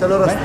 चलो रस्ते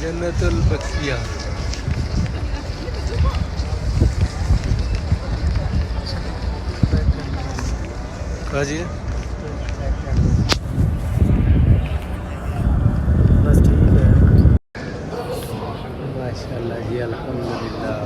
जन्नतुल बकिया। कहाँ जी? बस ठीक है। माशाल्लाह जी अल्हम्दुलिल्लाह।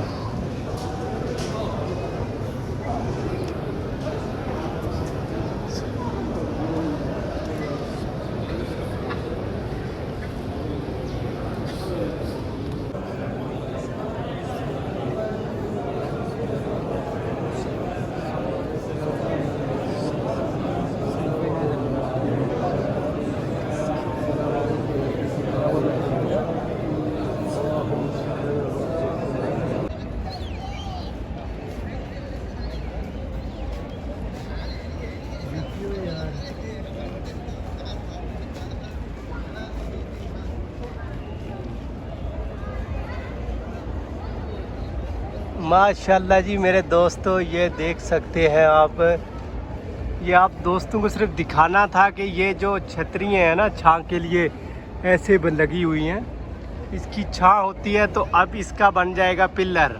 माशाल्लाह जी मेरे दोस्तों, ये देख सकते हैं आप, ये आप दोस्तों को सिर्फ दिखाना था कि ये जो छतरियाँ हैं ना छां के लिए ऐसे लगी हुई हैं, इसकी छां होती है तो अब इसका बन जाएगा पिलर।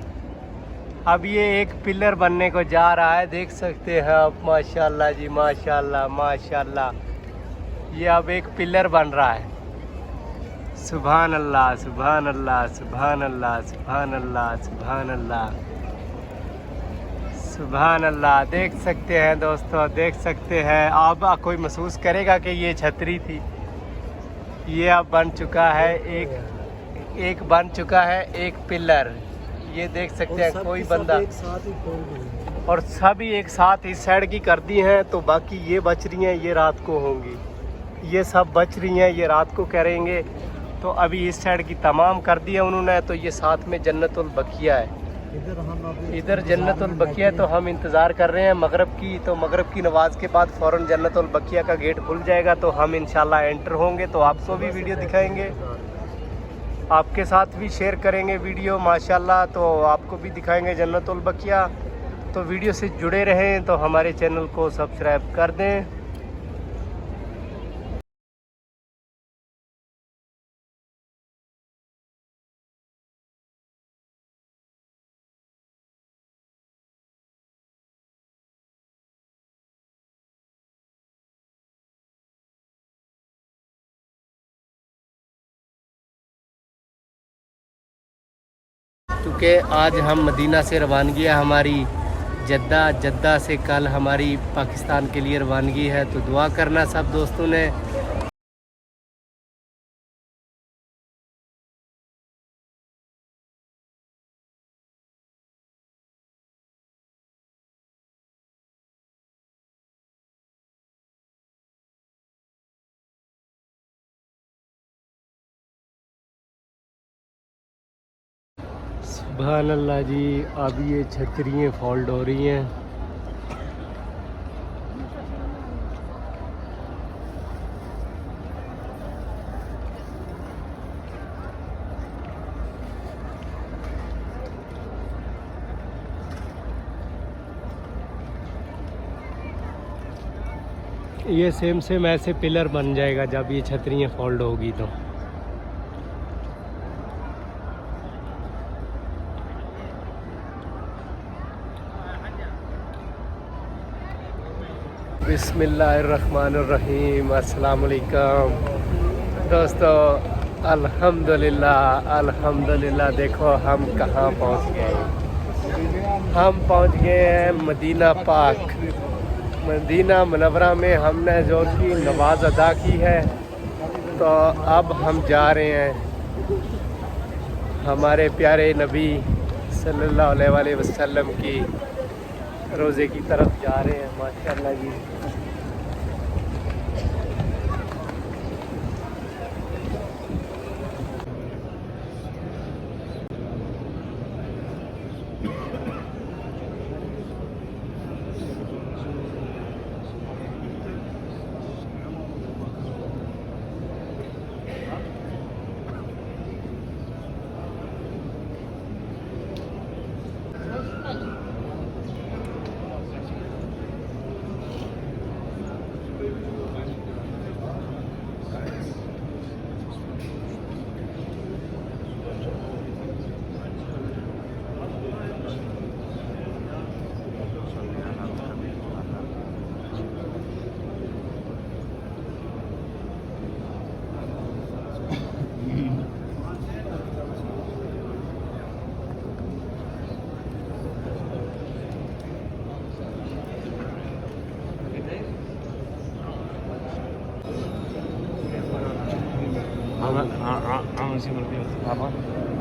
अब ये एक पिलर बनने को जा रहा है, देख सकते हैं आप। माशाल्लाह जी माशाल्लाह माशाल्लाह। ये अब एक पिलर बन रहा है। सुभान अल्लाह सुभान अल्लाह सुभान अल्लाह सुभान अल्लाह सुभान अल्लाह सुभान अल्लाह। देख सकते हैं दोस्तों, देख सकते हैं आप। कोई महसूस करेगा कि ये छतरी थी। ये अब बन चुका है एक बन चुका है एक पिलर। ये देख सकते हैं कोई बंदा, और सभी एक साथ इस साइड की कर दी हैं, तो बाकी ये बच रही हैं, ये रात को होंगी। ये सब बच रही हैं, ये रात को करेंगे। तो अभी इस साइड की तमाम कर दी है उन्होंने, तो ये साथ में जन्नतुल बकिया है। इधर जन्नतुल बकिया, तो हम इंतज़ार कर रहे हैं मगरिब की। तो मगरिब की नमाज के बाद फ़ौरन जन्नतुल बकिया का गेट खुल जाएगा, तो हम इंशाल्लाह एंटर होंगे। तो आपको भी वीडियो दिखाएंगे, आपके साथ भी शेयर करेंगे वीडियो माशाल्लाह। तो आपको भी दिखाएंगे जन्नतुल बकिया। तो वीडियो से जुड़े रहें, तो हमारे चैनल को सब्सक्राइब कर दें। क्योंकि आज हम मदीना से रवानगी है हमारी, जद्दा से कल हमारी पाकिस्तान के लिए रवानगी है। तो दुआ करना सब दोस्तों ने। सुभान अल्लाह जी, अब ये छतरियाँ फोल्ड हो रही हैं। ये सेम ऐसे पिलर बन जाएगा जब ये छतरियाँ फोल्ड होगी तो। बिस्मिल्लाहिर्रहमानिर्रहीम, अस्सलाम वालेकुम दोस्तों। अल्हम्दुलिल्लाह अल्हम्दुलिल्लाह। देखो हम कहाँ पहुँच गए। हम पहुँच गए हैं मदीना पाक, मदीना मुनव्वरा में। हमने जो की नमाज अदा की है, तो अब हम जा रहे हैं हमारे प्यारे नबी सल्लल्लाहु अलैहि वसल्लम की रोज़े की तरफ जा रहे हैं। माशाअल्लाह जी।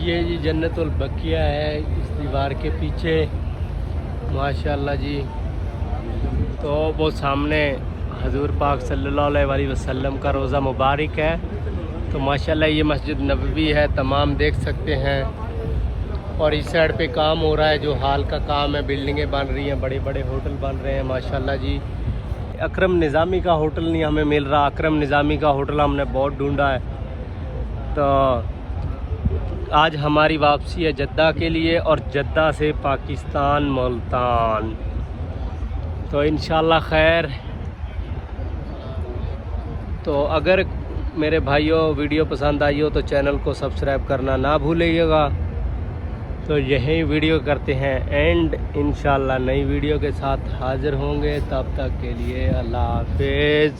ये जी जन्नतुल बकिया है इस दीवार के पीछे, माशाअल्लाह जी। तो वो सामने हजूर पाक सल्लल्लाहु अलैहि वसल्लम का रोज़ा मुबारक है। तो माशाअल्लाह ये मस्जिद नबवी है, तमाम देख सकते हैं। और इस साइड पे काम हो रहा है, जो हाल का काम है, बिल्डिंगें बन रही हैं, बड़े बड़े होटल बन रहे हैं माशाअल्लाह जी। अकरम निज़ामी का होटल नहीं हमें मिल रहा। अकरम निज़ामी का होटल हमने बहुत ढूंढा है। तो आज हमारी वापसी है जद्दा के लिए, और जद्दा से पाकिस्तान मुल्तान। तो इंशाल्लाह खैर। तो अगर मेरे भाइयों वीडियो पसंद आई हो तो चैनल को सब्सक्राइब करना ना भूलिएगा। तो यही वीडियो करते हैं एंड, इंशाल्लाह नई वीडियो के साथ हाज़िर होंगे। तब तक के लिए अल्लाह हाफिज़।